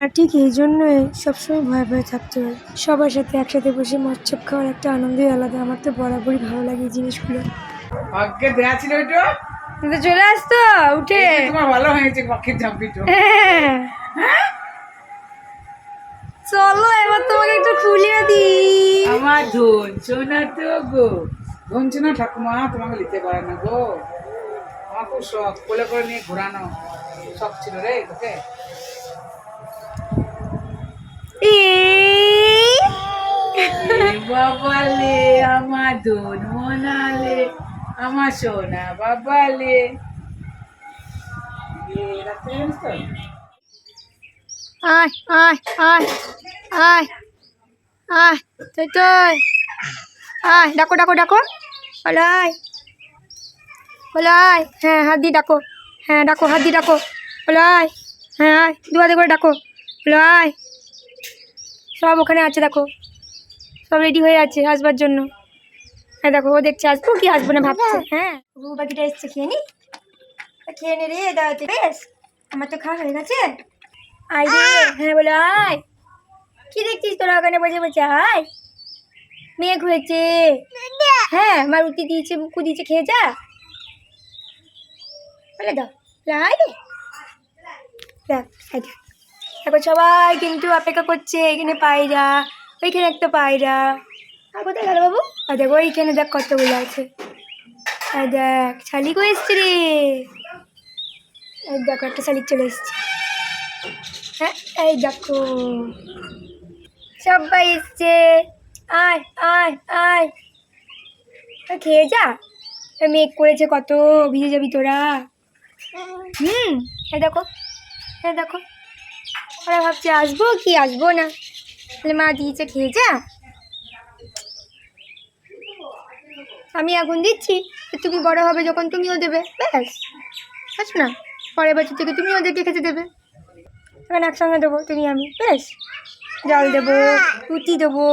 আর ঠিক এই জন্যই সবসময় ভয়ে ভয়ে থাকতে হয়। সবার সাথে একসাথে বসে মচ্ছপ খাওয়ার একটা আনন্দই আলাদা। আমার তো বরাবরই ভালো লাগে এই জিনিসগুলো। ভাগ্যে দেয়া ছিল ওইটা, কিন্তু চলে আসতো উঠে। তোমার ভালো হয়েছে পক্ষের ঝাম্পিটো। চলো এবার তোমাকে একটু খুলিয়ে দিই। আমার ধন সোনা তো গো, ধন সোনা ঠাকুমা তোমাকে নিতে পারে না গো। আমার খুব শখ, কোলে করে নিয়ে ঘোরানো শখ ছিল রে তোকে। বাবালে আমার ধন মোনালে, আমার সোনা বাবালে। রাত্রে জানিস তো আয় আয় আয় আয় আয় তুই তুই আয়, ডাকো ডাকো ডাকো, বলো আয়, বলো আয়। হ্যাঁ হাত দিয়ে ডাকো, হ্যাঁ ডাকো, হাত দিয়ে ডাকো, বলো আয়। হ্যাঁ আয়, দু হাতে করে ডাকো, বলো আয়। সব ওখানে আছে দেখো, সব রেডি হয়ে আছে আসবার জন্য। হ্যাঁ দেখো ও দেখছে আসবো কি আসবো না ভাবছে। হ্যাঁ বউ বাকিটা এসছে, খেয়ে নি, খেয়ে নে রে দাঁড়াতে। বেশ আমার তো খাওয়া হয়ে গেছে। আয় রে, হ্যাঁ বলো আয়। কি দেখছিস তোরা ওখানে বসে বসে? আয়, মেঘ হয়েছে। হ্যাঁ মা রুটি দিয়েছে, বুকু দিয়েছে, খেয়ে যা। বলে দাও আয় রে। দেখ দেখো সবাই কিন্তু অপেক্ষা করছে। এখানে পায়রা, ওইখানে একটা পায়রা। আর কোথায় গেল বাবু? আর দেখো ওইখানে দেখ কতগুলো আছে। আর দেখ শালিকও এসছে রে। এই দেখো একটা শালিক চলে এসছে। হ্যাঁ এই দেখো সবাই এসছে। আয় আয় আয়, খেয়ে যা। মেঘ করেছে কত, ভিজে যাবি তোরা। এই দেখো, এই দেখো ওরা ভাবছে আসবো কি আসবো না, তাহলে মা দিয়েছে খেয়ে যা। আমি এখন দিচ্ছি, তুমি বড় হবে যখন তুমিও দেবে। ব্যাস আছ না, পরের বছর থেকে তুমিও ওদেরকে খেতে দেবে। এখন একসঙ্গে দেবো তুমি আমি। বেশ জল দেবো, রুটি দেবো,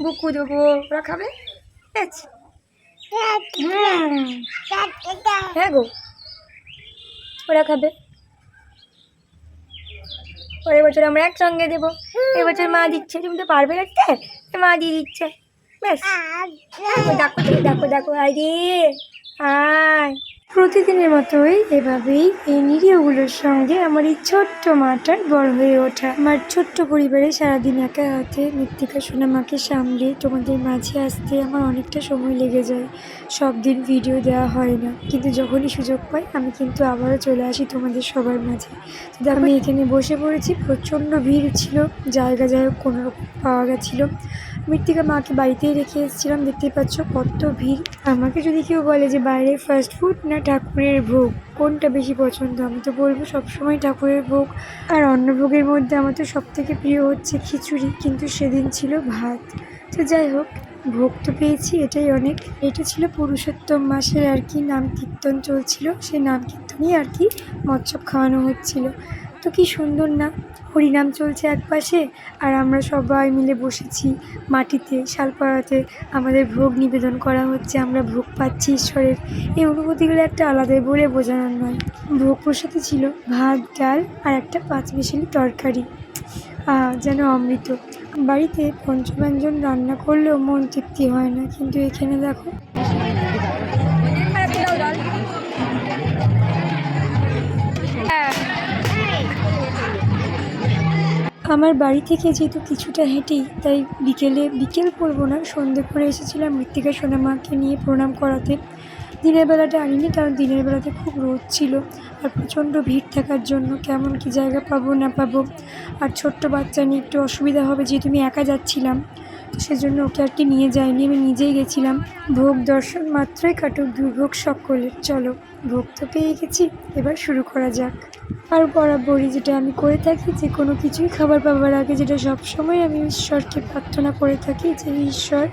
বুকু দেবো, ওরা খাবে। বেশ হ্যাঁ গো ওরা খাবে। পরের বছর আমরা একসঙ্গে দেবো। এবছর মা দিচ্ছে, তুমি তো পারবে রাখতে, মা দিয়ে দিচ্ছে। ব্যাস দেখো দেখো দেখো, আরে আয়। প্রতিদিনের মতোই এভাবেই এই নিরীহগুলোর সঙ্গে আমার এই ছোট্ট মাটার বড় হয়ে ওঠা। আমার ছোট্ট পরিবারে সারাদিন একা হাতে মৃত্তিকা সোনা মাকে সামলে তোমাদের মাঝে আসতে আমার অনেকটা সময় লেগে যায়। সব দিন ভিডিও দেওয়া হয় না, কিন্তু যখনই সুযোগ পাই আমি কিন্তু আবারও চলে আসি তোমাদের সবার মাঝে। তো আমি এখানে বসে পড়েছি, প্রচণ্ড ভিড় ছিল, জায়গা যাই হোক কোনো রকম পাওয়া গেছিলো। মৃত্তিকা মাকে বাড়িতেই রেখে এসেছিলাম, দেখতেই পাচ্ছ কত ভিড়। আমাকে যদি কেউ বলে যে বাইরের ফাস্ট ফুড না ঠাকুরের ভোগ কোনটা বেশি পছন্দ, আমি তো বলবো সবসময় ঠাকুরের ভোগ। আর অন্নভোগের মধ্যে আমার তো সব থেকে প্রিয় হচ্ছে খিচুড়ি, কিন্তু সেদিন ছিল ভাত। তো যাই হোক, ভোগ তো পেয়েছি, এটাই অনেক। এটা ছিল পুরুষোত্তম মাসের আর কি নাম কীর্তন চলছিল, সেই নাম কীর্তনই আর কি মৎস্য খাওয়ানো হচ্ছিল। তো কি সুন্দর না, হরিনাম চলছে এক পাশে, আর আমরা সবাই মিলে বসেছি মাটিতে শালপাড়াতে, আমাদের ভোগ নিবেদন করা হচ্ছে, আমরা ভোগ পাচ্ছি ঈশ্বরের। এই অনুভূতিগুলো একটা আলাদাই বলে বোঝানোর নয়। ভোগ প্রসাদে ছিল ভাত, ডাল আর একটা পাঁচমিশালি তরকারি, যেন অমৃত। বাড়িতে পঞ্চব্যঞ্জন রান্না করলেও মন তৃপ্তি হয় না, কিন্তু এখানে দেখো আমার বাড়ি থেকে যেহেতু কিছুটা হেঁটেই, তাই বিকেল পড়বো না, সন্ধে করে এসেছিলাম মৃত্তিকা সোনা মাকে নিয়ে প্রণাম করাতে। দিনের বেলাটা আনিনি, কারণ দিনের বেলাতে খুব রোদ ছিল আর প্রচণ্ড ভিড় থাকার জন্য কেমন কি জায়গা পাবো না পাবো, আর ছোট্ট বাচ্চা নিয়ে একটু অসুবিধা হবে, যেহেতু আমি একা যাচ্ছিলাম, তো সেজন্য ওকে আর কি নিয়ে যাইনি, আমি নিজেই গেছিলাম। ভোগ দর্শন মাত্রই কাটুক দুর্ভোগ সকলের। চলো ভোগ তো পেয়ে গেছি, এবার শুরু করা যাক। আর বরাবরই যেটা আমি করে থাকি, যে কোনো কিছুই খাবার পাবার আগে যেটা সবসময় আমি ঈশ্বরকে প্রার্থনা করে থাকি, যে ঈশ্বর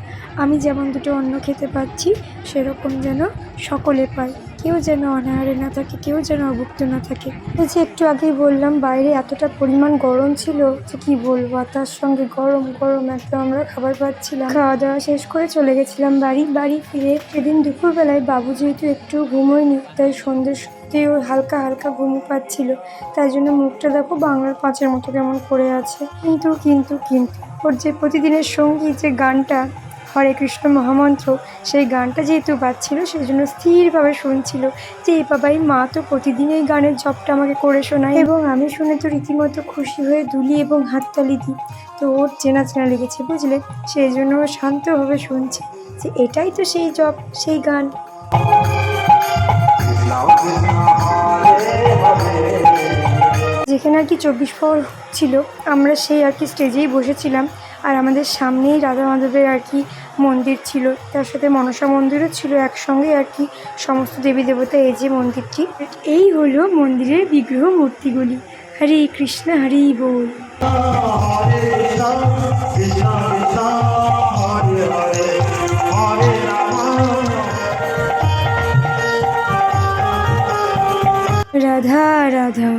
আমি যেমন দুটো অন্ন খেতে পাচ্ছি সেরকম যেন সকলে পায়, কেউ যেন অনাহারে না থাকে, কেউ যেন অভুক্ত না থাকে। এই যে একটু আগেই বললাম বাইরে এতটা পরিমাণ গরম ছিল যে কি বলবো, আর তার সঙ্গে গরম গরম একদম আমরা খাবার পাচ্ছিলাম। খাওয়া দাওয়া শেষ করে চলে গেছিলাম বাড়ি ফিরে। সেদিন দুপুরবেলায় বাবু যেহেতু একটু ঘুমোয়নি, তাই সন্ধ্যের মুহূর্তেই ওর হালকা হালকা ঘুম পাচ্ছিল, তাই জন্য মুখটা দেখো বাংলার পাঁচের মতো কেমন করে আছে। কিন্তু কিন্তু কিন্তু ওর যে প্রতিদিনের সঙ্গী যে গানটা, হরে কৃষ্ণ মহামন্ত্র, সেই গানটা যেহেতু বাজছিল সেই জন্য স্থিরভাবে শুনছিল যে এই বাবাই মা তো প্রতিদিন এই গানের জপটা আমাকে করে শোনায়, এবং আমি শুনে তো রীতিমতো খুশি হয়ে দুলি এবং হাততালি দিই। তো ওর চেনা চেনা লেগেছে বুঝলে, সেই জন্য ও শান্তভাবে শুনছে যে এটাই তো সেই জপ, সেই গান। যেখানে আর কি 24 প্রহর ছিল, আমরা সেই আর কি স্টেজেই বসেছিলাম, আর আমাদের সামনেই রাধা মাধবের আর কি মন্দির ছিল, তার সাথে মনসা মন্দিরও ছিল একসঙ্গে আর কি, সমস্ত দেবী দেবতা এই যে মন্দিরটি। এই হলো মন্দিরের বিগ্রহ মূর্তিগুলি। হরে কৃষ্ণ, হরি বল। রাধা রাধা।